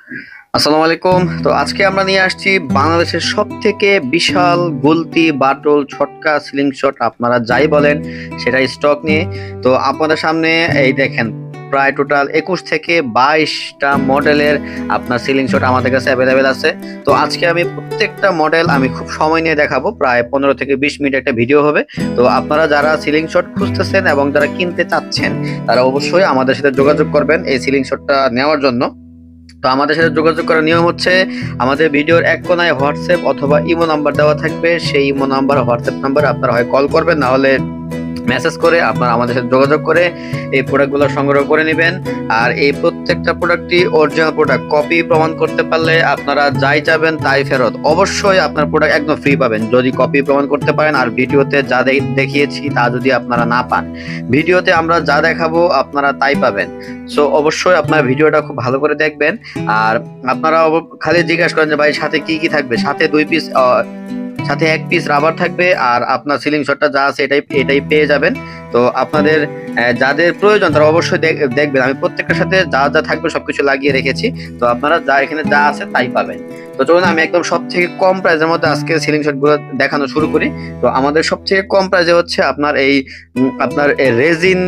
আসসালামু আলাইকুম। তো আজকে আমরা নিয়ে আসছি বাংলাদেশের সবথেকে বিশাল গুলতি, বাটুল, ছটকা, সিলিং শট আপনারা যাই বলেন সেটা স্টক নিয়ে। তো আপনাদের সামনে এই দেখেন প্রায় টোটাল 21 থেকে 22টা মডেলের আপনার সিলিং শট আমাদের কাছে অ্যাভেলেবেল আছে। তো আজকে আমি প্রত্যেকটা মডেল আমি খুব সময় নিয়ে দেখাবো, প্রায় 15 থেকে 20 মিনিট একটা ভিডিও হবে। তো আপনারা যারা সিলিং শট খুঁজতেছেন এবং যারা কিনতে চাচ্ছেন তারা অবশ্যই আমাদের সাথে যোগাযোগ করবেন এই সিলিং শটটা নেওয়ার জন্য। তো আমাদের সাথে যোগাযোগ করার নিয়ম হচ্ছে আমাদের ভিডিওর এক কোনায় হোয়াটসঅ্যাপ অথবা ইমো নাম্বার দেওয়া থাকবে। সেই ইমো নাম্বার হোয়াটসঅ্যাপ নাম্বার আপনারা হয় কল করবেন, না হলে মেসেজ করে আপনারা আমাদের সাথে যোগাযোগ করে এই প্রোডাক্টগুলো সংগ্রহ করে নেবেন। আর এই প্রত্যেকটা প্রোডাক্টই অরিজিনাল প্রোডাক্ট, কপি প্রমাণ করতে পারলে আপনারা যাই চাবেন তাই ফেরত। অবশ্যই আপনার প্রোডাক্ট একদম ফ্রি পাবেন যদি কপি প্রমাণ করতে পারেন। আর ভিডিওতে যা দেখিয়েছি তা যদি আপনারা না পান, ভিডিওতে আমরা যা দেখাবো আপনারা তাই পাবেন। সো অবশ্যই আপনার ভিডিওটা খুব ভালো করে দেখবেন। আর আপনারা খালি জিজ্ঞাসা করেন যে ভাই সাথে কি কি থাকবে। সাথে 2 পিস, সাথে 1 পিস রাবার থাকবে। আর আপনার সিলিং শটটা যা আছে এটাই এটাই পেয়ে যাবেন। তো আপনাদের যাদের প্রয়োজন তারা অবশ্যই দেখবেন। আমি প্রত্যেকটার সাথে যা যা থাকবে সবকিছু লাগিয়ে রেখেছি। তো আপনারা যা এখানে যা আছে তাই পাবেন। তো চলুন আমি একদম সব থেকে কম প্রাইসের মধ্যে আজকে সিলিং শট গুলো দেখানো শুরু করি। তো আমাদের সব থেকে কম প্রাইসে হচ্ছে আপনার এই আপনার রেজিন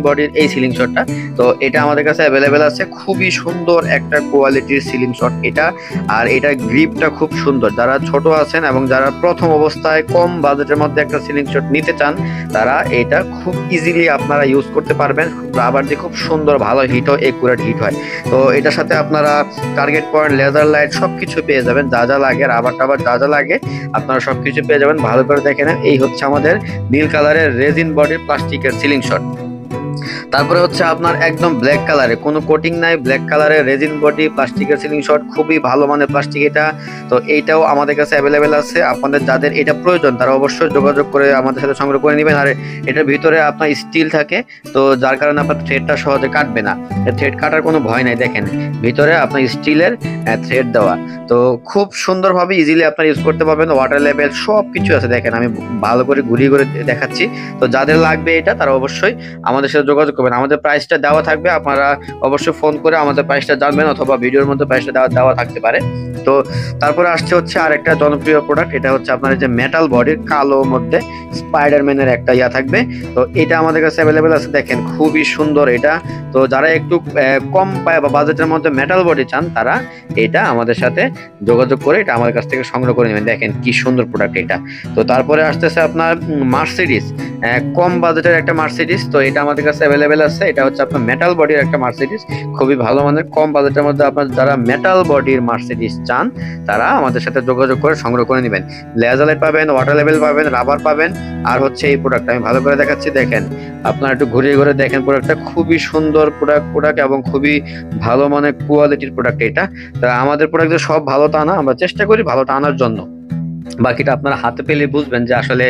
বডির এই সিলিং শটটা। তো এটা আমাদের কাছে অ্যাভেলেবেল আছে। খুবই সুন্দর একটা কোয়ালিটির সিলিং শট এটা। আর এটা গ্রিপটা খুব সুন্দর। যারা ছোট আছেন এবং যারা প্রথম অবস্থায় কম বাজেটের মধ্যে একটা সিলিং শট নিতে চান তারা এটা খুব ইজিলি আপনারা ইউজ করতে পারবেন। রাবার দিয়ে খুব সুন্দর ভালো হিট হয়, একুরেট হিট হয়। তো এটার সাথে আপনারা টার্গেট পয়েন্ট, লেজার লাইট সবকিছু পেয়ে যাবেন। যা যা লাগে, রাবার টাবার যা যা লাগে আপনারা সবকিছু পেয়ে যাবেন। ভালো করে দেখে নেন। এই হচ্ছে আমাদের নীল কালারের রেজিন বডির প্লাস্টিকের সিলিং শট। তারপরে হচ্ছে আপনার একদম ব্ল্যাক কালারে, কোনো কোটিং নাই, ব্ল্যাক কালারের রেজিন বডি প্লাস্টিকের সিলিং শট, খুবই ভালো মানের প্লাস্টিক এটা। তো এইটাও আমাদের কাছে অ্যাভেলেবেল আছে। আপনাদের যাদের এটা প্রয়োজন তারা অবশ্যই যোগাযোগ করে আমাদের সাথে সংগ্রহ করে নেবেন। আর এটার ভিতরে আপনার স্টিল থাকে, তো যার কারণে আপনার থ্রেডটা সহজে কাটবে না। থ্রেড কাটার কোনো ভয় নাই। দেখেন ভিতরে আপনার স্টিলের থ্রেড দেওয়া। তো খুব সুন্দরভাবে ইজিলি আপনারা ইউজ করতে পারবেন। ওয়াটার লেভেল সব কিছু আছে। দেখেন আমি ভালো করে ঘুরিয়ে ঘুরে দেখাচ্ছি। তো যাদের লাগবে এটা তারা অবশ্যই আমাদের সাথে যোগাযোগ করবেন। আমাদের প্রাইসটা দেওয়া থাকবে, আপনারা অবশ্যই ফোন করে আমাদের প্রাইসটা জানবেন, অথবা ভিডিওর মধ্যে প্রাইসটা দেওয়া থাকতে পারে। তো তারপরে আসছে হচ্ছে আর একটা জনপ্রিয় প্রোডাক্ট। এটা হচ্ছে আপনার যে মেটাল বডির কালো মধ্যে স্পাইডারম্যানের একটা ইয়া থাকবে। তো এটা আমাদের কাছে অ্যাভেলেবেল আছে। দেখেন খুবই সুন্দর এটা। তো যারা একটু কম পায় বা বাজেটের মধ্যে মেটাল বডি চান তারা এটা আমাদের সাথে যোগাযোগ করে এটা আমাদের কাছ থেকে সংগ্রহ করে নেবেন। দেখেন কি সুন্দর প্রোডাক্ট এটা। তো তারপরে আসতেছে আপনার মার্সিডিস, কম বাজেটের একটা মার্সিডিস। তো এটা আমাদের কাছে অ্যাভেলেবেল আছে। এটা হচ্ছে আপনার মেটাল বডির একটা মার্সিডিস, খুবই ভালো মানের কম বাজেটের মধ্যে। আপনার যারা মেটাল বডির মার্সিডিস চান তারা আমাদের সাথে যোগাযোগ করে সংগ্রহ করে নেবেন। লেজার লাইট পাবেন, ওয়াটার লেভেল পাবেন, রাবার পাবেন। আর হচ্ছে এই প্রোডাক্ট আমি ভালো করে দেখাচ্ছি। দেখেন আপনারা একটু ঘুরিয়ে ঘুরে দেখেন প্রোডাক্টটা, খুবই সুন্দর প্রোডাক্ট এবং খুবই ভালো মানের কোয়ালিটির প্রোডাক্ট এটা। তা আমাদের প্রোডাক্ট সব ভালো তা না, আমরা চেষ্টা করি ভালোটা আনার জন্য। বাকিটা আপনারা হাতে পেলে বুঝবেন যে আসলে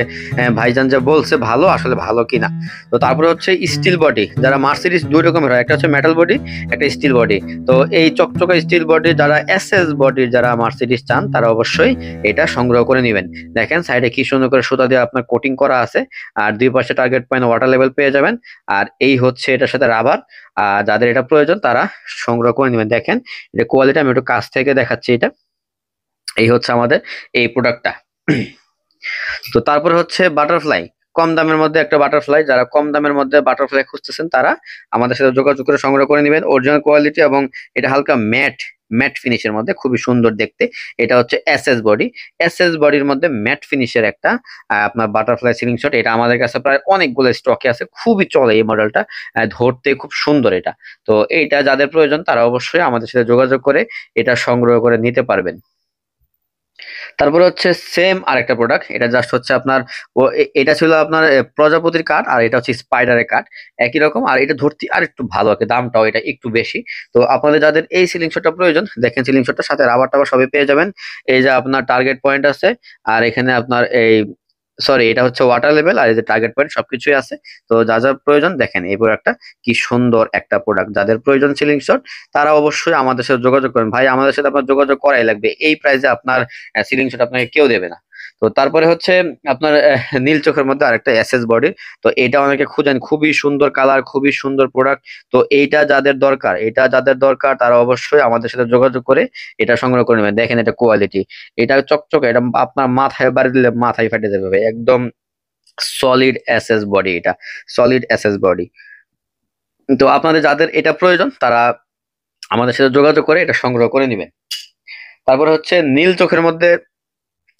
ভাইজান যা বলছে ভালো আসলে ভালো কিনা। তো তারপরে হচ্ছে স্টিল বডি। যারা মার্সিডিস দুই রকমের হয়, একটা হচ্ছে মেটাল বডি, একটা স্টিল বডি। তো এই চকচকা স্টিল বডি যারা এসএস বডির যারা মার্সিডিস চান তারা অবশ্যই এটা সংগ্রহ করে নেবেন। দেখেন সাইডে কি সুন্দর করে সুতা দিয়ে আপনার কোটিং করা আছে। আর দুই পাশে টার্গেট পয়েন্ট, ওয়াটার লেভেল পেয়ে যাবেন। আর এই হচ্ছে এটার সাথে রাবার। আর যাদের এটা প্রয়োজন তারা সংগ্রহ করে নেবেন। দেখেন এটা কোয়ালিটি আমি একটু কাছ থেকে দেখাচ্ছি। এটা এই হচ্ছে আমাদের এই প্রোডাক্টটা। তো তারপরে হচ্ছে বাটারফ্লাই, কম দামের মধ্যে একটা বাটারফ্লাই। যারা কম দামের মধ্যে বাটারফ্লাই খুঁজতেছেন তারা আমাদের সাথে যোগাযোগ করে সংগ্রহ করে নেবেন। অরিজিনাল কোয়ালিটি এবং এটা হালকা ম্যাট ম্যাট ফিনিশের মধ্যে, খুবই সুন্দর দেখতে। এটা হচ্ছে এসএস বডির মধ্যে ম্যাট ফিনিশের একটা আপনার বাটারফ্লাই সিলিং শট। এটা আমাদের কাছে প্রায় অনেকগুলো স্টকে আছে, খুবই চলে এই মডেলটা। ধরতে খুব সুন্দর এটা। তো এইটা যাদের প্রয়োজন তারা অবশ্যই আমাদের সাথে যোগাযোগ করে এটা সংগ্রহ করে নিতে পারবেন। তারপরে হচ্ছে সেম আরেকটা প্রোডাক্ট। এটা জাস্ট হচ্ছে আপনার এটা ছিল আপনার প্রজাপতির কাঠ, আর এটা হচ্ছে স্পাইডারের কাঠ, একই রকম। আর এটা ধরতে আর একটু ভালো আর কি, দামটাও এটা একটু বেশি। তো আপনাদের যাদের এই সিলিং শটটা প্রয়োজন, দেখেন সিলিং শটটার সাথে রাবার টাবার সবই পেয়ে যাবেন। এই যে আপনার টার্গেট পয়েন্ট আছে, আর এখানে আপনার এই সরি এটা হচ্ছে ওয়াটার লেভেল, আর এই যে টার্গেট পয়েন্ট সবকিছুই আছে। তো যা যা প্রয়োজন দেখেন এই প্রোডাক্টটা কি সুন্দর একটা প্রোডাক্ট। যাদের প্রয়োজন সিলিং শট তারা অবশ্যই আমাদের সাথে যোগাযোগ করেন। ভাই আমাদের সাথে আপনার যোগাযোগ করাই লাগবে, এই প্রাইসে আপনার সিলিং শট আপনাকে কেউ দেবে না। তো তো তারপরে হচ্ছে আপনার নীল চোখের মধ্যে আরেকটা এসএস বডি। তো এটা অনেকে খুঁজেন, খুবই সুন্দর কালার, খুবই সুন্দর প্রোডাক্ট। তো এটা যাদের দরকার তারা অবশ্যই আমাদের সাথে যোগাযোগ করে এটা সংগ্রহ করে নেবেন। দেখেন এটা কোয়ালিটি, এটা চকচকে, এটা আপনার মাথায় বাড়ি দিলে মাথায় ফেটে যাবে ভাই, একদম সলিড এসএস বডি, এটা সলিড এসএস বডি। তো আপনাদের যাদের এটা প্রয়োজন তারা আমাদের সাথে যোগাযোগ করে এটা সংগ্রহ করে নেবেন। তারপরে হচ্ছে নীল চোখের মধ্যে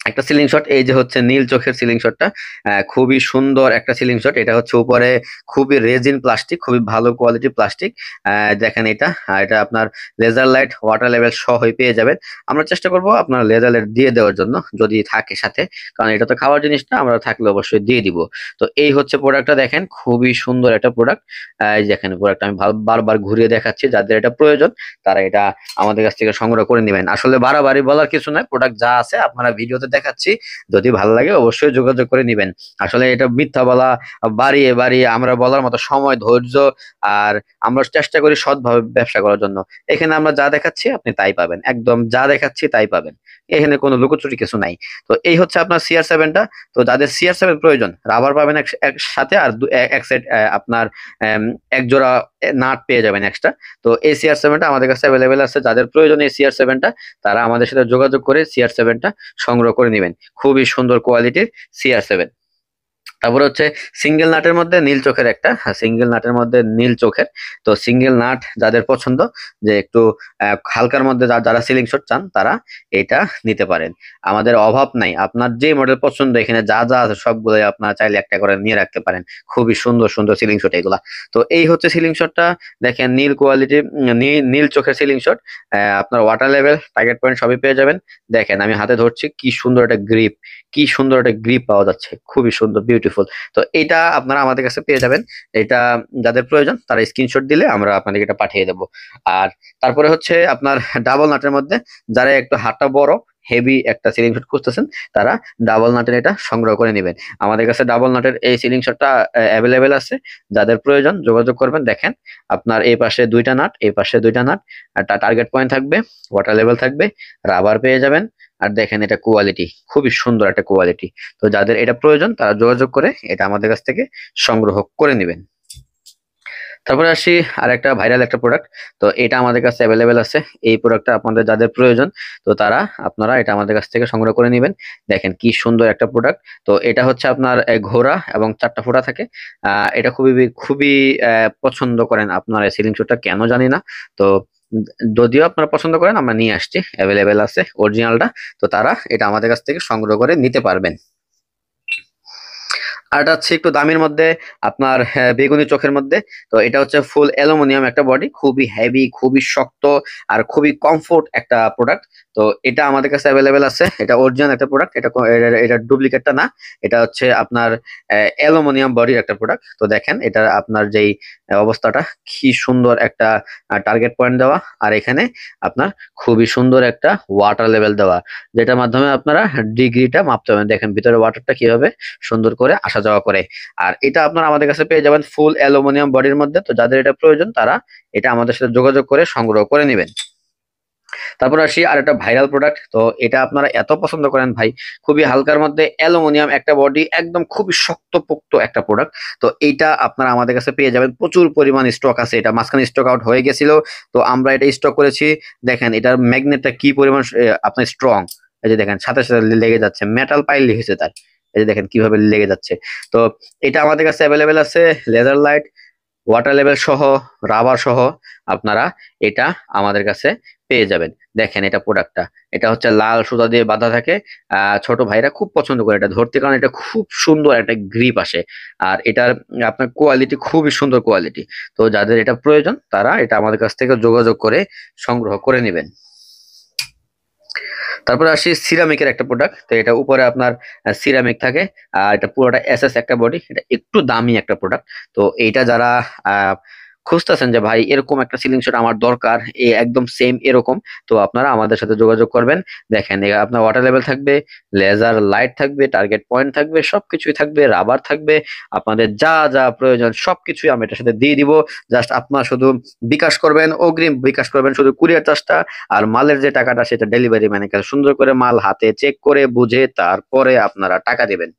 একটা সিলিং শট। এই যে হচ্ছে নীল চোখের সিলিং শটটা, খুবই সুন্দর একটা সিলিং শট। এটা হচ্ছে উপরে খুবই রেজিন প্লাস্টিক, খুবই ভালো কোয়ালিটি প্লাস্টিক। দেখেন এটা আপনার লেজার লাইট ওয়াটার লেভেল সহই পেয়ে যাবেন। আমরা চেষ্টা করব আপনার লেজার লাইট দিয়ে দেওয়ার জন্য যদি থাকে সাথে, কারণ এটা তো খাওয়ার জিনিস না, আমরা থাকলে অবশ্যই দিয়ে দিব। তো এই হচ্ছে প্রোডাক্টটা, দেখেন খুবই সুন্দর একটা প্রোডাক্ট। এই দেখেন প্রোডাক্টটা আমি বারবার ঘুরিয়ে দেখাচ্ছি, যাদের এটা প্রয়োজন তারা এটা আমাদের কাছ থেকে সংগ্রহ করে নেবেন। আসলে বাড়াবাড়ি বলার কিছু নয়, প্রোডাক্ট যা আছে আপনারা ভিডিওতে দেখাচ্ছি, যদি ভালো লাগে অবশ্যই যোগাযোগ করে নেবেন। আসলে এটা মিথ্যা বলা, বাড়িয়ে বাড়িয়ে আমরা বলার মতো সময়, ধৈর্য আর আমরা চেষ্টা করি সৎভাবে ব্যবসা করার জন্য। এখানে আমরা যা দেখাচ্ছি আপনি তাই পাবেন, একদম যা দেখাচ্ছি তাই পাবেন, এখানে কোনো লুকোচুরি কিছু নাই। তো এই হচ্ছে আপনার CR7টা। তো যাদের CR7 প্রয়োজন, রাবার পাবেন একসাথে, আর এক সেট আপনার আম, এক জোড়া নাট পেয়ে যাবেন এক্সট্রা। তো এই CR7টা আমাদের কাছে অ্যাভেলেবেল আছে, যাদের প্রয়োজন এই CR7টা তারা আমাদের সাথে যোগাযোগ করে CR7টা সংগ্রহ করে নেবেন। খুবই সুন্দর কোয়ালিটির CR7। তারপরে হচ্ছে সিঙ্গেল নাটের মধ্যে নীল চোখের একটা, সিঙ্গেল নাটের মধ্যে নীল চোখের। তো সিঙ্গেল নাট যাদের পছন্দ, যে একটু হালকার মধ্যে যারা সিলিং শট চান তারা এটা নিতে পারেন। আমাদের অভাব নাই, আপনার যে মডেল পছন্দ এখানে যা যা আছে সবগুলো আপনারা চাইলে একটা করে নিয়ে রাখতে পারেন। খুবই সুন্দর সুন্দর সিলিং শট এগুলা। তো এই হচ্ছে সিলিং শটটা, দেখেন নীল কোয়ালিটি, নীল চোখের সিলিং শট। আপনার ওয়াটার লেভেল, টার্গেট পয়েন্ট সবই পেয়ে যাবেন। দেখেন আমি হাতে ধরছি, কি সুন্দর একটা গ্রিপ, কি সুন্দর একটা গ্রিপ পাওয়া যাচ্ছে, খুবই সুন্দর বিউটিফুল। তো এটা আপনারা আমাদের কাছে পেয়ে যাবেন। এটা যাদের প্রয়োজন তারা স্ক্রিনশট দিলে আমরা আপনাদেরকে এটা পাঠিয়ে দেবো। আর তারপরে হচ্ছে আপনার ডাবল নাটের মধ্যে যারা একটু হাতটা বড়, হেভি একটা সিলিং শট খুঁজতেছেন, তারা ডাবল নাটের এটা সংগ্রহ করে নেবেন। আমাদের কাছে ডাবল নাটের এই সিলিং শটটা অ্যাভেলেবেল আছে, যাদের প্রয়োজন যোগাযোগ করবেন। দেখেন আপনার এই পাশে দুইটা নাট, এই পাশে দুইটা নাট, আর টার্গেট পয়েন্ট থাকবে, ওয়াটার লেভেল থাকবে, রাবার পেয়ে যাবেন। আর দেখেন এটা কোয়ালিটি, খুবই সুন্দর একটা কোয়ালিটি। তো যাদের এটা প্রয়োজন তারা যোগাযোগ করে এটা আমাদের কাছ থেকে সংগ্রহ করে নেবেন। তারপরে আসি আর একটা ভাইরাল একটা প্রোডাক্ট। তো এটা আমাদের কাছে অ্যাভেলেবেল আছে। এই প্রোডাক্টটা আপনাদের যাদের প্রয়োজন তো তারা আপনারা এটা আমাদের কাছ থেকে সংগ্রহ করে নেবেন। দেখেন কি সুন্দর একটা প্রোডাক্ট। তো এটা হচ্ছে আপনার ঘোড়া এবং চারটা ফোঁটা থাকে। এটা খুবই খুবই পছন্দ করেন আপনারা সিলিং শটটা, কেন জানি না। তো উম, যদিও আপনারা পছন্দ করেন, আমরা নিয়ে আসছি, অ্যাভেলেবেল আছে অরিজিনালটা। তো তারা এটা আমাদের কাছ থেকে সংগ্রহ করে নিতে পারবেন। আর এটা হচ্ছে একটু দামের মধ্যে, আপনার বেগুনি চোখের মধ্যে। তো এটা হচ্ছে ফুল অ্যালুমিনিয়াম একটা বডি, খুবই হেভি, খুবই শক্ত আর খুবই কমফোর্ট একটা প্রোডাক্ট। তো এটা আমাদের কাছে অ্যাভেলেবেল আছে, এটা অরিজিনাল একটা প্রোডাক্ট, এটা ডুপ্লিকেটটা না। এটা হচ্ছে আপনার অ্যালুমিনিয়াম বডির একটা প্রোডাক্ট। তো দেখেন এটা আপনার যেই অবস্থাটা, কি সুন্দর একটা টার্গেট পয়েন্ট দেওয়া, আর এখানে আপনার খুবই সুন্দর একটা ওয়াটার লেভেল দেওয়া, যেটার মাধ্যমে আপনারা ডিগ্রিটা মাপতে পারবেন। দেখেন ভিতরে ওয়াটারটা কিভাবে সুন্দর করে আসা যাওয়া করে। আর এটা আপনারা আমাদের কাছে পেয়ে যাবেন ফুল অ্যালুমিনিয়াম বডির মধ্যে। তো যাদের এটা প্রয়োজন তারা এটা আমাদের সাথে যোগাযোগ করে সংগ্রহ করে নেবেন। তারপর আসি আর একটা ভাইরাল প্রোডাক্ট। তো এটা আপনারা এত পছন্দ করেন ভাই, খুবই হালকার মধ্যে অ্যালুমিনিয়াম একটা বডি, একদম খুবই শক্তপোক্ত একটা প্রোডাক্ট। তো এইটা আপনারা আমাদের কাছে পেয়ে যাবেন, প্রচুর পরিমাণ স্টক আছে। এটা মাঝখানে স্টক আউট হয়ে গেছিল, তো আমরা এটা স্টক করেছি। দেখেন এটার ম্যাগনেটটা কি পরিমাণ আপনার স্ট্রং। এই যে দেখেন সাথে সাথে লেগে যাচ্ছে, মেটাল পাইল হয়েছে তার। এই যে দেখেন কিভাবে লেগে যাচ্ছে। তো এটা আমাদের কাছে অ্যাভেলেবেল আছে, লেজার লাইট, ওয়াটার লেভেল সহ, রাবার সহ আপনারা এটা আমাদের কাছে পেয়ে যাবেন। দেখেন এটা প্রোডাক্টটা, এটা হচ্ছে লাল সুতা দিয়ে বাঁধা থাকে। ছোট ভাইরা খুব পছন্দ করে এটা ধরতে, কারণ এটা খুব সুন্দর একটা গ্রিপ আসে। আর এটার আপনার কোয়ালিটি খুবই সুন্দর কোয়ালিটি। তো যাদের এটা প্রয়োজন তারা এটা আমাদের কাছ থেকে যোগাযোগ করে সংগ্রহ করে নেবেন। তারপরে আসি সিরামিকের একটা প্রোডাক্ট। তো এটা উপরে আপনার সিরামিক থাকে, আর এটা পুরোটা এসএস একটা বডি, এটা একটু দামি একটা প্রোডাক্ট। তো এইটা যারা খুঁজতেছেন যে ভাই এরকম একটা সিলিং শট আমার দরকার, একদম সেম এরকম, তো আপনারা আমাদের সাথে যোগাযোগ করবেন। দেখেন আপনার ওয়াটার লেভেল থাকবে, লেজার লাইট থাকবে, টার্গেট পয়েন্ট থাকবে, সবকিছুই থাকবে, রাবার থাকবে, আপনাদের যা যা প্রয়োজন সবকিছুই আমি এটার সাথে দিয়ে দিব। জাস্ট আপনার শুধু বিকাশ করবেন, অগ্রিম বিকাশ করবেন শুধু কুরিয়ার চার্জটা, আর মালের যে টাকাটা সেটা ডেলিভারি ম্যানের কাছে সুন্দর করে মাল হাতে চেক করে বুঝে তারপরে আপনারা টাকা দিবেন।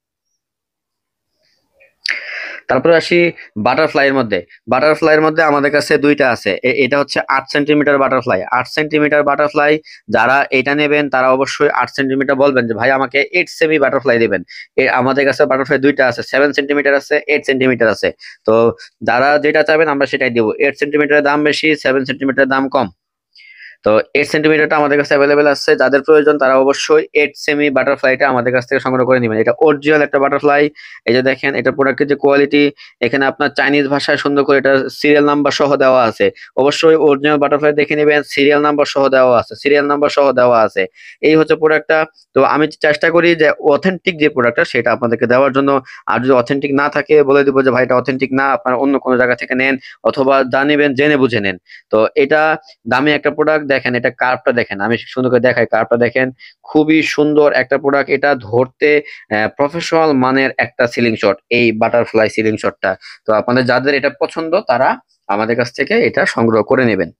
তারপরে আসি বাটারফ্লাই এর মধ্যে। বাটারফ্লাই এর মধ্যে আমাদের কাছে দুইটা আছে, এটা হচ্ছে 8 সেন্টিমিটার বাটারফ্লাই। 8 সেন্টিমিটার বাটারফ্লাই যারা এটা নেবেন তারা অবশ্যই 8 সেন্টিমিটার বলবেন যে ভাই আমাকে 8 সেমি বাটারফ্লাই দিবেন। আমাদের কাছে বাটারফ্লাই দুইটা আছে, 7 সেন্টিমিটার আছে, 8 সেন্টিমিটার আছে। তো যারা যেটা চাবেন আমরা সেটাই দিব। 8 সেন্টিমিটারের দাম বেশি, 7 সেন্টিমিটারের দাম কম। তো 8 সেন্টিমিটারটা আমাদের কাছে অ্যাভেলেবেল আছে, যাদের প্রয়োজন তারা অবশ্যই 8 সেমি বাটারফ্লাইটা আমাদের কাছ থেকে সংগ্রহ করে নেবেন। এটা অরিজিনাল একটা বাটারফ্লাই। এই যে দেখেন এটা প্রোডাক্টের যে কোয়ালিটি, এখানে আপনার চাইনিজ ভাষায় সুন্দর করে এটা সিরিয়াল নাম্বার সহ দেওয়া আছে। অবশ্যই অরিজিনাল বাটারফ্লাই দেখে নেবেন, সিরিয়াল নাম্বার সহ দেওয়া আছে, সিরিয়াল নাম্বার সহ দেওয়া আছে। এই হচ্ছে প্রোডাক্টটা। তো আমি চেষ্টা করি যে অথেন্টিক যে প্রোডাক্টটা সেটা আপনাদেরকে দেওয়ার জন্য। আর যদি অথেন্টিক না থাকে বলে দিব যে ভাই এটা অথেন্টিক না, আপনারা অন্য কোনো জায়গা থেকে নেন, অথবা জানিবেন জেনে বুঝে নেন। তো এটা দামি একটা প্রোডাক্ট। দেখেন এটা কার্ভটা দেখেন, আমি সুন্দর করে দেখাই, কার্ভটা দেখেন, খুবই সুন্দর একটা প্রোডাক্ট। এটা ধরতে প্রফেশনাল মানের একটা সিলিং শট, এই বাটারফ্লাই সিলিং শটটা। তো আপনাদের যাদের এটা পছন্দ তারা আমাদের কাছ থেকে এটা সংগ্রহ করে নেবেন।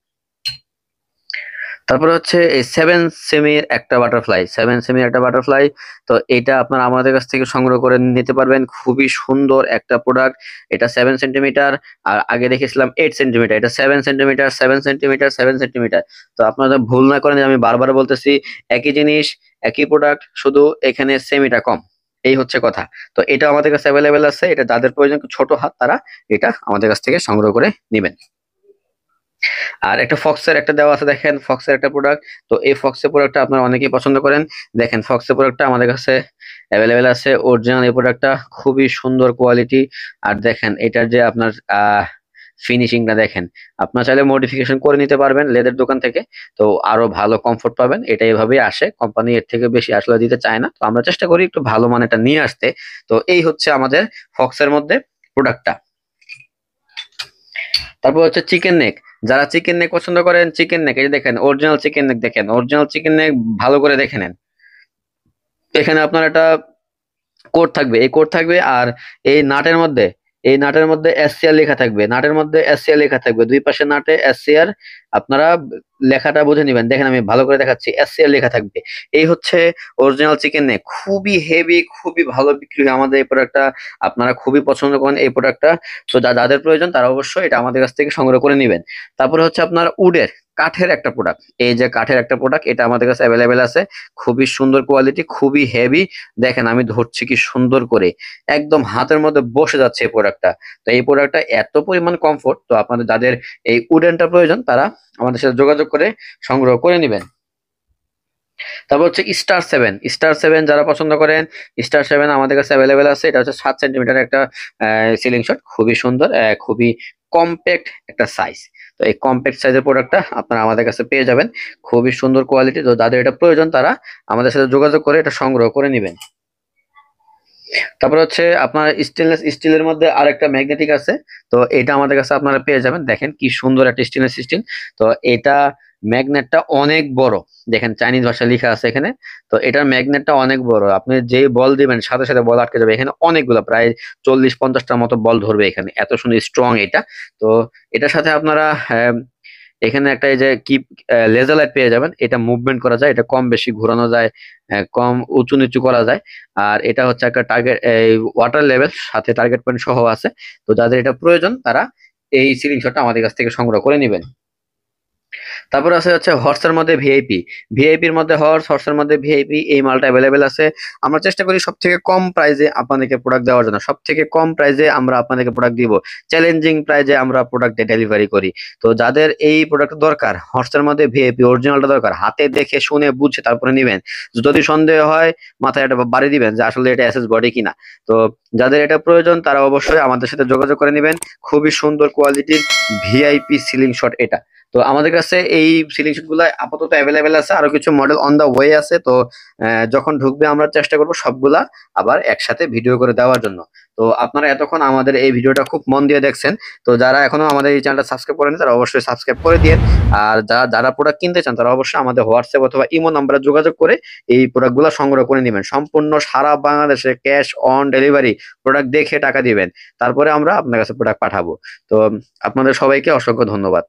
তারপরে হচ্ছে এই 7 সেমির একটা বাটারফ্লাই, 7 সেমির একটা বাটারফ্লাই। তো এটা আপনারা আমাদের কাছ থেকে সংগ্রহ করে নিতে পারবেন, খুবই সুন্দর একটা প্রোডাক্ট। এটা 7 সেন্টিমিটার, আর আগে দেখেছিলাম 8 সেন্টিমিটার। এটা 7 সেন্টিমিটার, 7 সেন্টিমিটার, 7 সেন্টিমিটার। তো আপনারা ভুল না করেন যে আমি বারবার বলতেছি, একই জিনিস একই প্রোডাক্ট, শুধু এখানে সেমিটা কম, এই হচ্ছে কথা। তো এটা আমাদের কাছে অ্যাভেলেবেল আছে, এটা যাদের প্রয়োজন ছোট হাত তারা এটা আমাদের কাছ থেকে সংগ্রহ করে নেবেন। আর একটা ফক্সের একটা দেওয়া আছে, দেখেন ফক্সের একটা প্রোডাক্ট। তো এই ফক্সের প্রোডাক্টটা আপনারা অনেকেই পছন্দ করেন। দেখেন ফক্সের প্রোডাক্টটা আমাদের কাছে অ্যাভেলেবেল আছে, অরিজিনাল এই প্রোডাক্টটা, খুবই সুন্দর কোয়ালিটি। আর দেখেন এটার যে আপনার ফিনিশিংটা দেখেন, আপনার চাইলে মডিফিকেশন করে নিতে পারবেন লেদের দোকান থেকে, তো আরো ভালো কমফোর্ট পাবেন। এটা এভাবেই আসে, কোম্পানি এর থেকে বেশি আসলে দিতে চায় না, তো আমরা চেষ্টা করি একটু ভালো মানেটা নিয়ে আসতে। তো এই হচ্ছে আমাদের ফক্সের মধ্যে প্রোডাক্টটা। তারপর হচ্ছে চিকেন নেক। যারা চিকেন নেক পছন্দ করেন, চিকেন নেক এই যে দেখেন অরিজিনাল চিকেন নেক, দেখেন অরিজিনাল চিকেন নেক, ভালো করে দেখে নেন। এখানে আপনার একটা কোড থাকবে, এই কোড থাকবে, আর এই নাটের মধ্যে, এই নাটের মধ্যে এসসিআর লেখা থাকবে, নাটের মধ্যে এসসিআর লেখা থাকবে, দুই পাশে নাটে এসসিআর। আপনারা লেখাটা বুঝে নিবেন, দেখেন আমি ভালো করে দেখাচ্ছি, এসসিআর লেখা থাকবে। এই হচ্ছে অরিজিনাল চিকেন নেক, খুবই হেভি, খুবই ভালো বিক্রি হয় আমাদের এই প্রোডাক্টটা। আপনারা খুবই পছন্দ করেন এই প্রোডাক্টটা। তো যাদের প্রয়োজন তারা অবশ্যই এটা আমাদের কাছ থেকে সংগ্রহ করে নেবেন। তারপরে হচ্ছে আপনার উডের, কাঠের একটা প্রোডাক্ট। এই যে কাঠের একটা প্রোডাক্ট, এটা আমাদের কাছে অ্যাভেলেবেল আছে, খুবই সুন্দর কোয়ালিটি, খুবই হেভি। দেখেন আমি ধরছি কি সুন্দর করে, একদম হাতের মধ্যে বসে যাচ্ছে এই প্রোডাক্টটা। তো এই প্রোডাক্টটা এত পরিমাণ কমফোর্ট, তো আপনাদের যাদের এই উডেনটা প্রয়োজন তারা আমাদের সাথে যোগাযোগ করে সংগ্রহ করে নেবেন। তারপর হচ্ছে স্টার 7। স্টার 7 যারা পছন্দ করেন, স্টার 7 আমাদের কাছে অ্যাভেলেবেল আছে। এটা হচ্ছে 7 সেন্টিমিটার একটা সিলিং শট, খুবই সুন্দর, খুবই কম্প্যাক্ট একটা সাইজ। তো এই কম্প্যাক্ট সাইজের প্রোডাক্টটা আপনারা আমাদের কাছে পেয়ে যাবেন, খুবই সুন্দর কোয়ালিটি। তো যাদের এটা প্রয়োজন তারা আমাদের সাথে যোগাযোগ করে এটা সংগ্রহ করে নেবেন। তারপর হচ্ছে আপনার স্টেনলেস স্টিলের মধ্যে আরেকটা ম্যাগনেটিক আছে। তো এটা আমাদের কাছে আপনারা পেয়ে যাবেন, দেখেন কি সুন্দর একটা স্টেনলেস স্টিল। তো এটা ম্যাগনেটটা অনেক বড়, দেখেন চাইনিজ ভাষায় লেখা আছে এখানে। তো এটার ম্যাগনেটটা অনেক বড়, আপনি যেই বল দিবেন সাথে সাথে বল আটকে যাবে। এখানে অনেকগুলো, প্রায় 40-50টার মতো বল ধরবে এখানে, এত সুন্দর স্ট্রং এটা। তো এটার সাথে আপনারা এখানে একটা এই যে কি লেজার লাইট পেয়ে যাবেন, এটা মুভমেন্ট করা যায়, এটা কম বেশি ঘোরানো যায়, কম উঁচু নিচু করা যায়। আর এটা হচ্ছে একটা টার্গেট, এই ওয়াটার লেভেল সাথে টার্গেট পয়েন্ট সহ আছে। তো যাদের এটা প্রয়োজন তারা এই সিলিং শটটা আমাদের কাছ থেকে সংগ্রহ করে নেবেন। তারপর আছে হচ্ছে হর্সের মধ্যে ভিআইপি। ভিআইপির মধ্যে হর্সের মধ্যে ভিআইপি, এই মালটা অ্যাভেলেবেল আছে। আমরা চেষ্টা করি সব থেকে কম প্রাইসে আপনাদেরকে প্রোডাক্ট দেওয়ার জন্য, সব থেকে কম প্রাইসে আমরা আপনাদেরকে প্রোডাক্ট দিব, চ্যালেঞ্জিং প্রাইসে আমরা প্রোডাক্ট ডেলিভারি করি। তো যাদের এই প্রোডাক্ট দরকার, হর্সের মধ্যে ভিআইপি অরিজিনালটা দরকার, হাতে দেখে শুনে বুঝে তারপরে নিবেন। যদি সন্দেহ হয় মাথায় একটা বাড়ি দিবেন যে আসলে এটা এসএস বডি কিনা। তো যাদের এটা প্রয়োজন তারা অবশ্যই আমাদের সাথে যোগাযোগ করে নেবেন, খুবই সুন্দর কোয়ালিটির ভিআইপি সিলিং শট এটা। তো আমাদের কাছে এই সিলিং শট গুলা আপাতত অ্যাভেলেবেল আছে, আরো কিছু মডেল অন দা ওয়ে আছে। তো যখন ঢুকবে আমরা চেষ্টা করবো সবগুলা আবার একসাথে ভিডিও করে দেওয়ার জন্য। তো আপনারা এতক্ষণ আমাদের এই ভিডিওটা খুব মন দিয়ে দেখছেন। তো যারা এখনো আমাদের এই চ্যানেলটা সাবস্ক্রাইব করেনি তারা অবশ্যই সাবস্ক্রাইব করে দিন। আর যারা প্রোডাক্ট কিনতে চান তারা অবশ্যই আমাদের হোয়াটসঅ্যাপ অথবা ইমো নাম্বারে যোগাযোগ করে এই প্রোডাক্টগুলো সংগ্রহ করে নেবেন। সম্পূর্ণ সারা বাংলাদেশে ক্যাশ অন ডেলিভারি, প্রোডাক্ট দেখে টাকা দিবেন, তারপরে আমরা আপনার কাছে প্রোডাক্ট পাঠাবো। তো আপনাদের সবাইকে অসংখ্য ধন্যবাদ।